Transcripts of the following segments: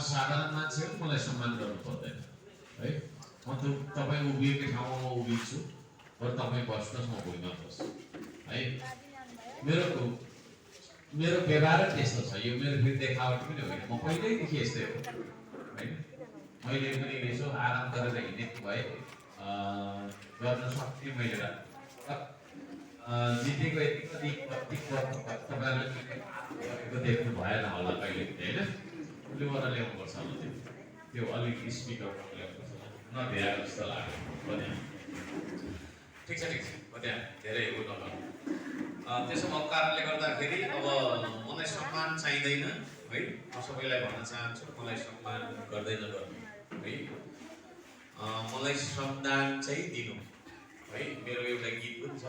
साधारण मान्छे हो, मलाई सम्मान गर्नु पर्दैन है। म त तपाईँ उभिएकै ठाउँमा म उभिन्छु, बरु तपाईँ बस्नुहोस्, म भुइँमा बस्छु है। मेरो व्यवहार त्यस्तो छ, यो मेरो फेरि देखावट पनि होइन, म पहिल्यैदेखि यस्तै हो होइन। मैले पनि यसो आराम गरेर हिँडेको भए गर्न सक्थेँ मैले। जितेको यति कति तपाईँहरूले देख्नु भएन होला कहिले होइन। उसले मलाई ल्याउनुपर्छ होला त्यो अलिक स्पिकरमा ल्याउनुपर्छ नभ्याएर जस्तो लाग्यो बद्या। ठिक छ बद्या, धेरै उ नगर्नु। त्यसो भएको कारणले गर्दाखेरि अब मलाई सम्मान चाहिँदैन है। म सबैलाई भन्न चाहन्छु, मलाई सम्मान गर्दैन गर्नु है। मलाई श्रमदान चाहिँ दिनु है। मेरो एउटा गीत पनि छ,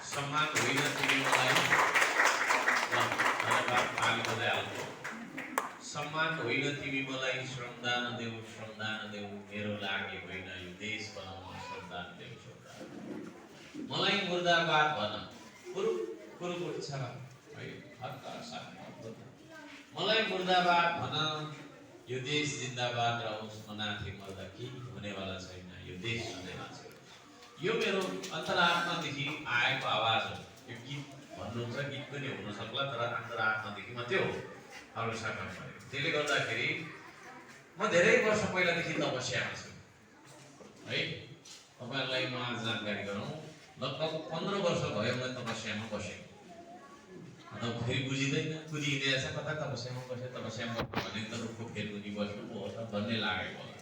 सम्मान होइन तिमी मलाई ताली बजाइहाल्नु। सम्मान होइन तिमी मलाई श्रमदान देऊ, श्रमदान देऊ, मेरो लागि होइन यो देश बनाउन श्रमदान देऊ, श्रमदान। मलाई मुर्दाबाद भन, कुरुको इच्छा है हक्का साथ। मलाई मुर्दाबाद भन, यो देश जिन्दाबाद रहोस्, मनाथे मर्दा के हुनेवाला छैन, यो देश सधैँ बाँच्छ। यो मेरो अन्तरात्मादेखि आएको आवाज हो। यो गीत भन्नुहुन्छ, गीत पनि हुन सक्ला, तर अन्तरात्मादेखि मात्रै हो अरू साकार पऱ्यो। त्यसले गर्दाखेरि म धेरै वर्ष पहिलादेखि तपस्यामा छु है। तपाईँहरूलाई म आज जानकारी गराउँ, लगभग 15 वर्ष भयो म तपस्यामा बसेको। अन्त फेरि बुझिँदैन, कुदिहिँदैछ कता तपस्यामा बसेँ, तपस्यामा भने त रुखको फेरि बस्नु पो हो भन्ने लागेको होला।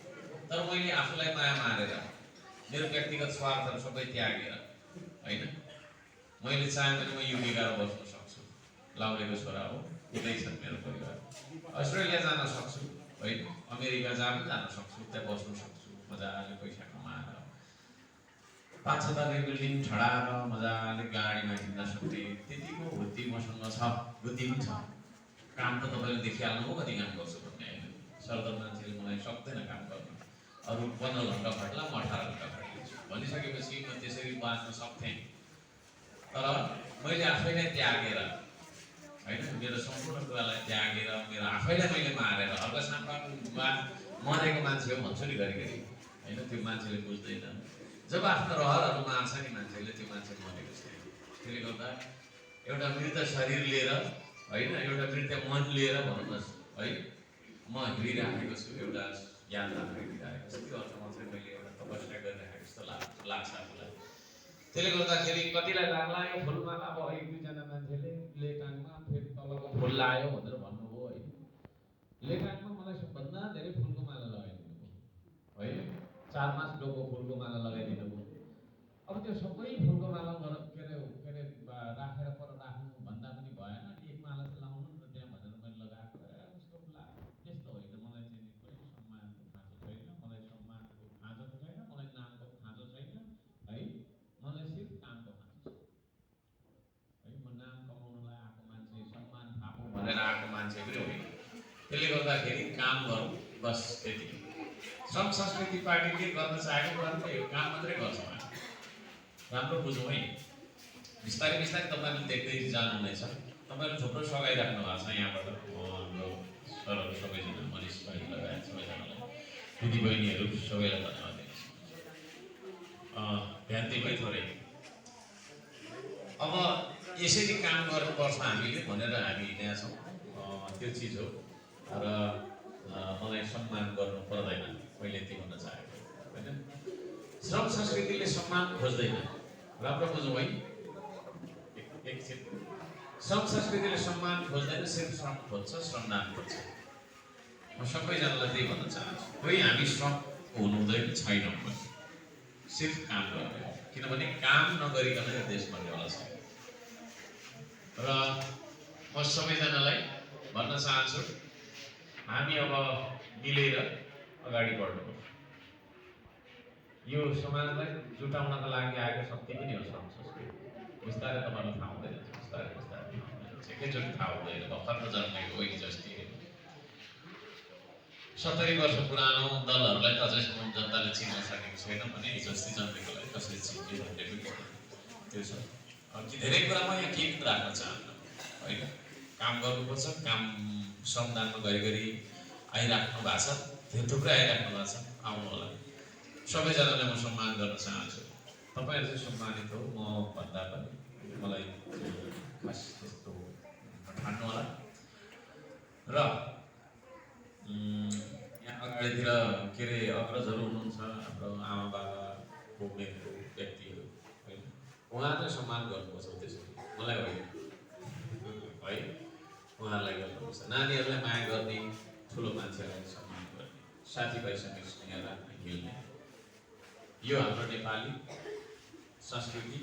तर मैले आफूलाई माया मारेर, मेरो व्यक्तिगत स्वार्थहरू सबै त्यागेर होइन, मैले चाहे भने म युके गएर बस्न सक्छु। लाउलेको छोरा हो, उतै छन् मेरो परिवार। अस्ट्रेलिया जान सक्छु होइन, अमेरिका जान सक्छु, त्यहाँ बस्न सक्छु मजाले पैसा कमाएर। 5-6 बिल्डिङ ठडाएर मजाले गाडीमा हिँड्न सक्ने त्यतिको बुद्धि मसँग छ। बुद्धि पनि छ, काम त तपाईँले देखिहाल्नु हो कति काम गर्छु भन्ने होइन। सरदर मान्छेले मलाई सक्दैन काम गर्न। अरू 15 घन्टा खट्ला, म 18 घन्टा खटिन्छु भनिसकेपछि म त्यसरी बाँच्न सक्थेँ। तर मैले आफैलाई त्यागेर होइन, मेरो सम्पूर्ण कुरालाई त्यागेर, मेरो आफैलाई मैले मारेर, अर्को साम्पामा मरेको मान्छे हो भन्छु नि घरिघरि होइन। त्यो मान्छेले बुझ्दैन। जब आफ्नो रहरहरू मार्छ नि मान्छेले, त्यो मान्छे मरेको छैन। त्यसले गर्दा एउटा मृत शरीर लिएर होइन, एउटा मृत मन लिएर भन्नुहोस् है, म हिँडिराखेको छु, एउटा यात्रा हिँडिराखेको छु। त्यो अर्थमा चाहिँ मैले एउटा तपस्या गरिराखेको जस्तो लाग्छ आफूलाई। त्यसले गर्दाखेरि कतिलाई लाग्ला यो फुलमाला अब 1-2 जना मान्छेले लेकाङमा फेरि तलको फुल लायो भनेर भन्नुभयो है। लेकाङमा मलाई सबभन्दा धेरै फुलको माला लगाइदिनु भयो होइन। 4-5 डोको फुलको माला लगाइदिनु भयो। अब त्यो सबै फुलको माला के अरे राखेर पर राख्नु भन्दा पनि भएन, एक माला चाहिँ लाउनु न त्यहाँ भनेर मैले लगाएको। उसको त्यस्तो होइन, मलाई चाहिँ कुनै सम्मानको खाँचो छैन, मलाई सम्मानको खाँचो छैन, मलाई नामको खाँचो छैन है। मलाई सिर्फ कामको खाँचो छ है। म नाम कमाउनलाई आएको मान्छे, सम्मान थापौँ भनेर आएको मान्छे पनि होइन। त्यसले गर्दाखेरि काम गरौँ बस त्यति। श्रम संस्कृति पार्टीले गर्न चाहेको कुरा त्यही हो, काम मात्रै गर्छ। राम्रो बुझौँ है। बिस्तारै बिस्तारै तपाईँहरूले देख्दै जानुहुनेछ। तपाईँहरू थुप्रो सघाइराख्नु भएको छ यहाँबाट। हाम्रो सरहरू सबैजना, मनिष भाइ लगायत सबैजनालाई, दिदीबहिनीहरू सबैलाई धन्यवाद दिन्छु। ध्यान दिमै थोरै। अब यसरी काम गर्नुपर्छ हामीले भनेर हामी हिँडेका छौँ, त्यो चिज हो। र मलाई सम्मान गर्नु पर्दैन, मैले यति भन्न चाहेको होइन। श्रम संस्कृतिले सम्मान खोज्दैन, राम्रो बुझौँ है एकछिन। श्रम संस्कृतिले सम्मान खोज्दैन, सिर्फ श्रम खोज्छ, श्रमदान खोज्छ। म सबैजनालाई त्यही भन्न चाहन्छु। कोही हामी श्रम हुनु हुँदैन छैनौँ पनि, सिर्फ काम गर्ने। किनभने काम नगरिकन यो देश बन्नेवाला छैन। र म सबैजनालाई भन्न चाहन्छु, हामी अब मिलेर अगाडि बढ्नुपर्छ। यो समाजलाई जुटाउनका लागि आएको शक्ति पनि हो श्रम संस्कृति। बिस्तारै तपाईँलाई थाहा हुँदैन, बिस्तारै बिस्तारै थाहा हुँदैन, एकैचोटि थाहा हुँदैन। भर्खर त जन्मेको हो हिजोअस्ति 70 वर्ष पुरानो दलहरूलाई त अझैसम्म जनताले चिन्न सकेको छैन भने हिजोअस्ति जन्मेकोलाई कसरी चिन्ने भन्ने पनि त्यो छ। कि धेरै कुरा म यहाँ केही पनि राख्न चाहन्न होइन। काम गर्नुपर्छ, काम श्रमदानमा घरिघरि आइराख्नु भएको छ, धेरै थुप्रै आइराख्नु भएको छ, आउनु होला। सबैजनालाई म सम्मान गर्न चाहन्छु। तपाईँहरू चाहिँ सम्मानित हो, म भन्दा पनि मलाई खास त्यस्तो ठान्नु होला। र यहाँ अगाडितिर के अरे अग्रजहरू हुनुहुन्छ, हाम्रो आमा बाबाको उमेरको व्यक्तिहरू होइन, उहाँहरूलाई सम्मान गर्नुपर्छ। त्यसरी मलाई होइन है, उहाँहरूलाई गर्नुपर्छ। नानीहरूलाई माया गर्ने, ठुलो मान्छेलाई सम्मान गर्ने, साथीभाइसँग स्नेह राख्ने, मिल्ने, यो हाम्रो नेपाली संस्कृति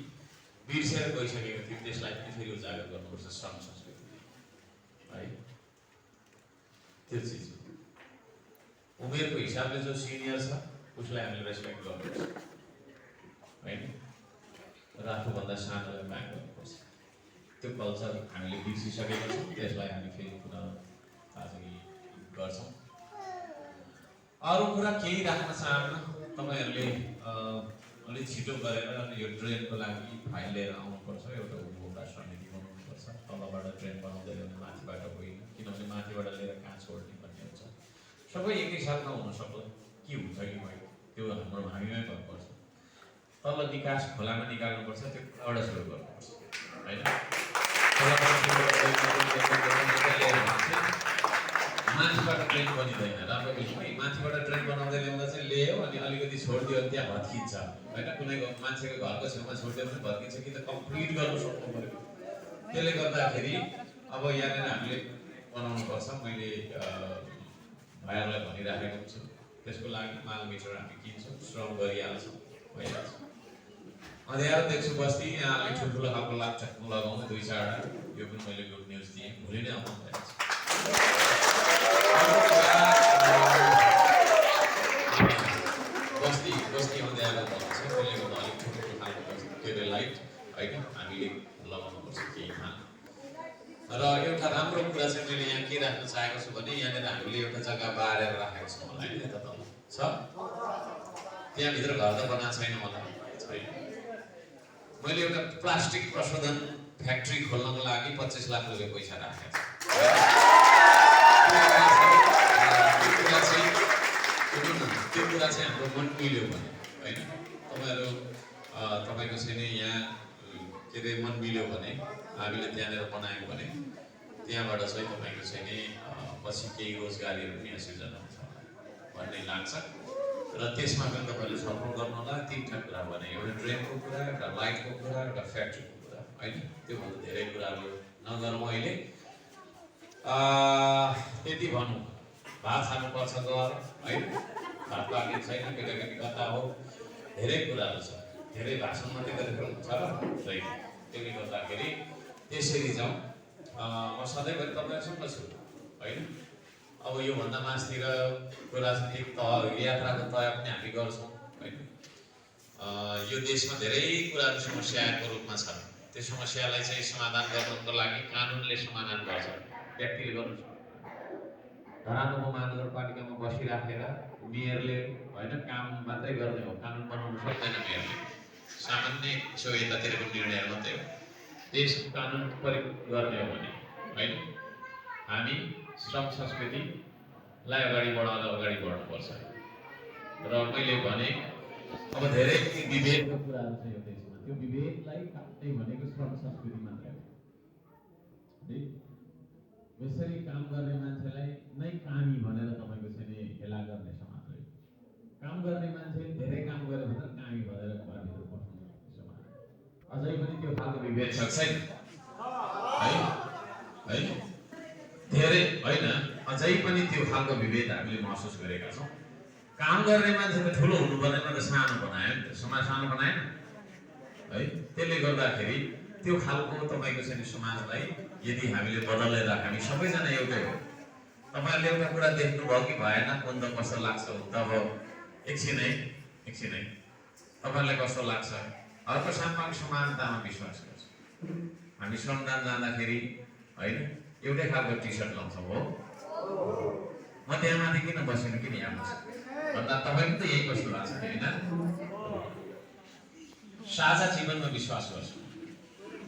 बिर्सेर गइसकेको थियो। त्यसलाई पनि फेरि उजागर गर्नुपर्छ श्रम संस्कृति है। त्यो चिज उमेरको हिसाबले जो सिनियर छ उसलाई हामीले रेस्पेक्ट गर्नुपर्छ होइन, र आफूभन्दा सानोलाई माया गर्नुपर्छ। त्यो कल्चर हामीले बिर्सिसकेका छौँ, त्यसलाई हामी फेरि पुनः ताजगी गर्छौँ। अरू कुरा केही राख्न चाहन्न। तपाईँहरूले अलिक छिटो गरेर यो ट्रेनको लागि फाइल लिएर आउनुपर्छ। एउटा उपभोक्ता समिति बनाउनुपर्छ। तलबाट ट्रेन बनाउँदै ल्याउने, माथिबाट होइन, किनभने माथिबाट लिएर कहाँ छोड्ने भन्ने हुन्छ। सबै एकैसाथमा हुन सक्ला के हुन्छ कि होइन, त्यो हाम्रो हामीमै गर्नुपर्छ। तल निकास खोलामा निकाल्नुपर्छ, त्यो खोलाबाट सुरु गर्नुपर्छ होइन। माथिबाट ट्रेन बनिँदैन। राम्रो बुझ्नु है, माथिबाट ट्रेन बनाउँदै ल्याउँदा चाहिँ ल्यायो अनि अलिकति छोडिदियो भने त्यहाँ भत्किन्छ होइन। कुनै मान्छेको घरको छेउमा छोडिदियो भने भत्किन्छ कि त कम्प्लिट गर्नु सक्नु पऱ्यो। त्यसले गर्दाखेरि अब यहाँनिर हामीले बनाउनुपर्छ। मैले भाइहरूलाई भनिराखेको छु। त्यसको लागि माल मिटर हामी किन्छौँ, श्रम गरिहाल्छौँ, भइहाल्छ। अँध्यारो देख्छु बस्ती, यहाँ अलिक ठुल्ठुलो खालको लापचाप्नु लगाउँ 2-4वटा। यो पनि मैले गुड न्युज दिएँ, भोलि नै आउनु भइहाल्छ। बस्ती अँध्यारो भएको छ, त्यसले गर्दा अलिक ठुल्ठुलो खालको के अरे लाइट होइन हामीले लगाउनुपर्छ केही ठाउँ। र एउटा राम्रो कुरा चाहिँ मैले यहाँ के राख्न चाहेको छु भने यहाँनिर हामीले एउटा जग्गा बारेर राखेको छौँ होला होइन। यता तल छ, त्यहाँभित्र घर त बनाएको छैन होला, छैन। मैले एउटा प्लास्टिक प्रशोधन फ्याक्ट्री खोल्नको लागि 25 लाख रुपियाँ पैसा राखेको छु। त्यो कुरा चाहिँ हाम्रो मन मिल्यो भने होइन, तपाईँको चाहिँ यहाँ के अरे मन मिल्यो भने हामीले त्यहाँनिर बनायौँ भने त्यहाँबाट चाहिँ तपाईँको चाहिँ नि पछि केही रोजगारीहरू पनि यहाँ सिर्जना हुन्छ भन्ने लाग्छ। र त्यसमा पनि तपाईँले छलफल गर्नु होला। 3टा कुरा भने, एउटा ट्रेनको कुरा, एउटा लाइटको कुरा, एउटा फ्याक्ट्रीको कुरा होइन। त्योभन्दा धेरै कुराहरू नगरौँ अहिले। त्यति भनौँ, भात खानुपर्छ गएर होइन, भात पाकेको छैन, केटाकेटी कता हो, धेरै कुराहरू छ। धेरै भाषण मात्रै गरेर हुन्छ र छैन। त्यसले गर्दाखेरि त्यसरी जाउँ। म सधैँभरि तपाईँहरूसँग छु होइन। अब योभन्दा मासतिर कुरा एक यात्राको तय पनि हामी गर्छौँ होइन। यो देशमा धेरै कुराहरू समस्याको रूपमा छ। त्यो समस्यालाई चाहिँ समाधान गर्नको लागि कानुनले समाधान गर्छ, व्यक्तिले गर्नु सक्दैन। धरानको महानगरपालिकामा बसिराखेर मेयरले होइन काम मात्रै गर्ने हो, कानुन बनाउनु सक्दैन मेयरले। सामान्य यसो यतातिरको निर्णयहरू मात्रै हो। देशको कानुन प्रयोग गर्ने हो भने होइन, हामी श्रम संस्कृतिलाई अगाडि बढाउनुपर्छ। र मैले भने अब धेरै विभेदको कुराहरू छ यो देशमा, त्यो विभेदलाई काट्ने भनेको श्रम संस्कृति मात्रै हो है। यसरी काम गर्ने मान्छेलाई नै कामी भनेर तपाईँको चाहिँ हेला गर्ने समाज हो। काम गर्ने मान्छे धेरै काम गर्यो भने कामी भनेर घरभित्र बस्नु समाज। अझै पनि त्यो खालको विभेद छ छैन है, धेरै होइन, अझै पनि त्यो खालको विभेद हामीले महसुस गरेका छौँ। काम गर्ने मान्छे त ठुलो हुनु पर्दैन र सानो बनायो नि त, समाज सानो बनाएन है। त्यसले गर्दाखेरि त्यो खालको तपाईँको चाहिँ समाजलाई यदि हामीले बदलेर, हामी सबैजना एउटै हो। तपाईँहरूले एउटा कुरा देख्नुभयो कि भएन, कुन त कस्तो लाग्छ तब एकछिनै तपाईँहरूलाई कस्तो लाग्छ। अर्को सामाजिक समानतामा विश्वास गर्छ। हामी श्रमदान जाँदाखेरि होइन एउटै खालको टी सर्ट लाउँछौँ हो, म त्यहाँ माथि किन बसेन, किन यहाँ बस्छु भन्दा तपाईँको त यही कस्तो लाग्छ होइन। साझा जीवनमा विश्वास गर्छु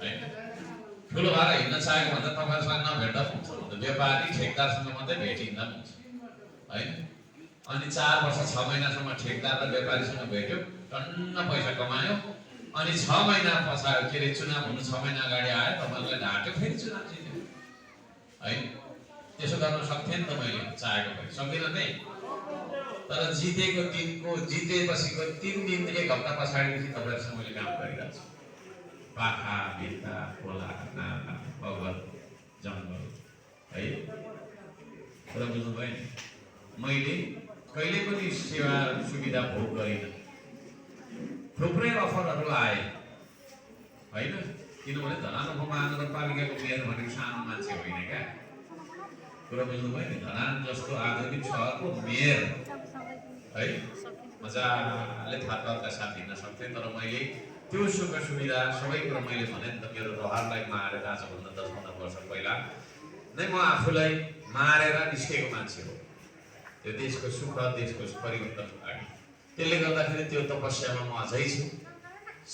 होइन। ठुलो भएर हिँड्न चाहेको भन्दा तपाईँहरूसँग नभेट्दा हुन्छ भने व्यापारी ठेकदारसँग मात्रै भेटिँदा हुन्छ होइन। अनि 4 वर्ष 6 महिनासम्म ठेकदार र व्यापारीसँग भेट्यो, टन्न पैसा कमायो, अनि 6 महिना पछाडि के अरे चुनाव हुनु 6 महिना अगाडि आयो, तपाईँहरूलाई ढाट्यो, फेरि चुनाव जित्यो है। त्यसो गर्न सक्थेँ नि त मैले चाहेको भए, सक्दिनँ नै। तर जितेको दिनको जितेपछिको 3 दिन 1 हप्ता पछाडिदेखि तपाईँहरूसँग मैले काम गरिरहेको छु। पाखा भित्ता खोला नाला बगर जङ्गल है, कुरा बुझ्नुभयो नि। मैले कहिले पनि सेवा सुविधा भोग गरिनँ। थुप्रै अफरहरू आए होइन, किनभने धरान महानगरपालिकाको मेयर भनेको सानो मान्छे होइन क्या। कुरा बुझ्नुभयो नि। धरान जस्तो आधुनिक सहरको मेयर है, मजाले थाहा साथ हिँड्न सक्थेँ। तर मैले त्यो सुख सुविधा सबै कुरा मैले भने नि त, मेरो रहरलाई मारेर आजभन्दा 10-15 वर्ष पहिला नै म आफूलाई मारेर निस्केको मान्छे हो त्यो देशको सुख, देशको परिवर्तनको लागि। त्यसले गर्दाखेरि त्यो तपस्यामा म अझै छु,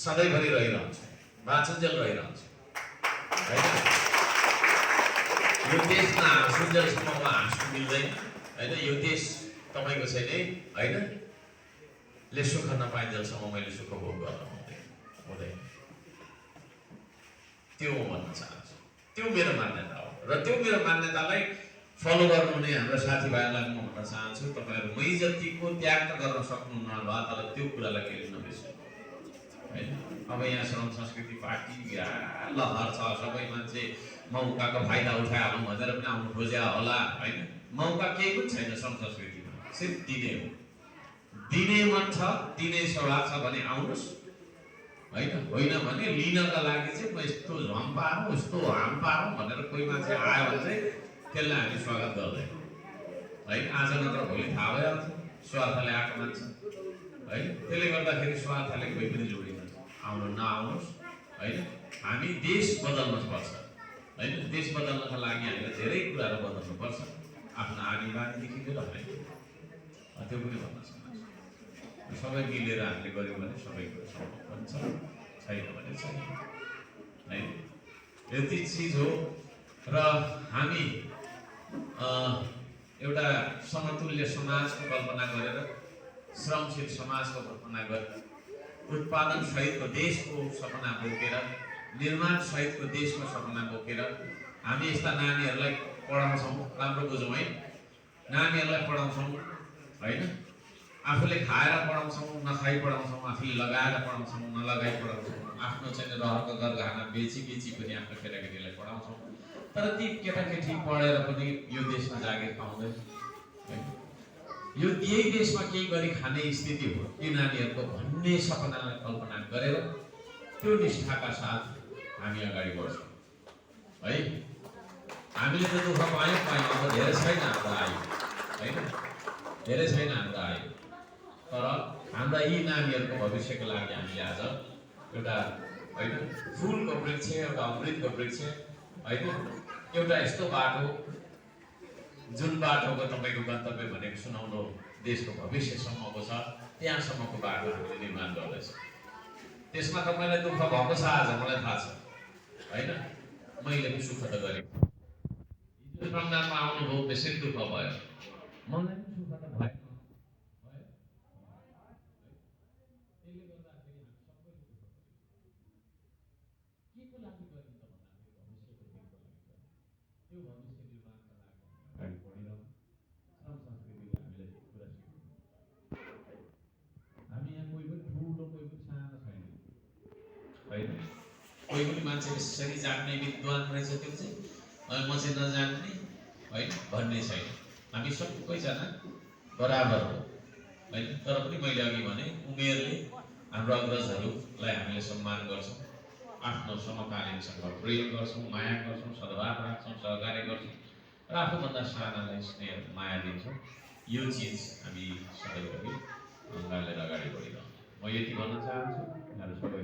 सधैँभरि रहिरहन्छु, बाँचुन्जेल रहिरहन्छु होइन। यो देशमा हाँसुन्जेलसम्म म हाँस्नु मिल्दैन होइन। यो देश तपाईँको छैन होइन, ले सुख नपाइन्जेलसम्म मैले सुख भोग गर्न हुँदैन। त्यो म भन्न चाहन्छु, त्यो मेरो मान्यता हो। र त्यो मेरो मान्यतालाई फलो गर्नु हुने हाम्रा साथीभाइहरूलाई म भन्न चाहन्छु, तपाईँहरू मै जतिको त्याग त गर्न सक्नुहुन्न होला, तर त्यो कुरालाई कहिले नबिर्सनु होइन। अब यहाँ श्रम संस्कृति पार्टी लहर छ, सबै मान्छे मौकाको फाइदा उठाइहालौँ भनेर पनि आउनु खोज्या होला होइन। मौका केही पनि छैन श्रम संस्कृतिमा, सिर्फ दिने हो। दिने मन छ, दिने स्वभाव छ भने आउनुहोस् होइन। होइन भने लिनका लागि चाहिँ म यस्तो झम पारौँ यस्तो हाम पारौँ भनेर कोही मान्छे आयो भने चाहिँ त्यसलाई हामी स्वागत गर्दैन है। आज नत्र भोलि थाहा भइहाल्छ स्वार्थले आएको मान्छे है। त्यसले गर्दाखेरि स्वार्थले कोही पनि जोडिन्छ। आउनु नआउनुहोस् होइन। हामी देश बदल्नुपर्छ होइन। देश बदल्नका लागि हामीले धेरै कुराहरू बदल्नुपर्छ, आफ्नो आनी बानीदेखि लिएर होइन। त्यो पनि भन्न चाहन्छु। सबै मिलेर हामीले गऱ्यौँ भने सबै कुरो सम्भव हुन्छ, छैन भने छैन है। यति चिज हो। र हामी एउटा समतुल्य समाजको कल्पना गरेर, श्रमशील समाजको कल्पना गरेर, उत्पादन सहितको देशको सपना बोकेर, निर्माण सहितको देशको सपना बोकेर हामी यस्ता नानीहरूलाई पढाउँछौँ। राम्रो बुझौँ है, नानीहरूलाई पढाउँछौँ होइन। आफूले खाएर पढाउँछौँ, नखाइ पढाउँछौँ, आफूले लगाएर पढाउँछौँ, नलगाइ पढाउँछौँ, आफ्नो चाहिँ रहरको गरगहना बेची पनि आफ्नो केटाकेटीलाई पढाउँछौँ। तर ती केटाकेटी पढेर पनि यो देशमा जागिर पाउँदैन होइन। यो यही देशमा केही गरी खाने स्थिति हो ती नानीहरूको भन्ने सपनालाई कल्पना गरेर त्यो निष्ठाका साथ हामी अगाडि बढ्छौँ है। हामीले त दुःख पायौँ अब धेरै छैन हाम्रो आयु होइन, धेरै छैन हाम्रो आयु। तर हाम्रा यी नानीहरूको भविष्यको लागि हामीले आज एउटा होइन फुलको वृक्ष, एउटा अमृतको वृक्ष होइन, एउटा यस्तो बाटो जुन बाटोको तपाईँको गन्तव्य भनेको सुनाउलो देशको भविष्यसम्मको छ, त्यहाँसम्मको बाटो हामीले निर्माण गर्दैछ। त्यसमा तपाईँलाई दुःख भएको छ आज, मलाई थाहा छ होइन। मैले पनि सुख त गरेँ। हिजो श्रमदानमा आउनुभयो, बेसी दुःख भयो, मलाई पनि सुख त भयो। कोही पनि मान्छे यसरी जान्ने विद्वान रहेछ त्यो चाहिँ म चाहिँ नजान्ने होइन भन्ने छैन। हामी सबैजना बराबर हो होइन। तर पनि मैले अघि भने उमेरले हाम्रो अग्रजहरूलाई हामीले सम्मान गर्छौँ, आफ्नो समकालीनसँग प्रेम गर्छौँ, माया गर्छौँ, सद्भाव राख्छौँ, सहकार्य गर्छौँ र आफूभन्दा सानालाई स्नेह माया दिन्छौँ। यो चिज हामी सधैँभरि गालेर अगाडि बढिरहन्छौँ। म यति भन्न चाहन्छु।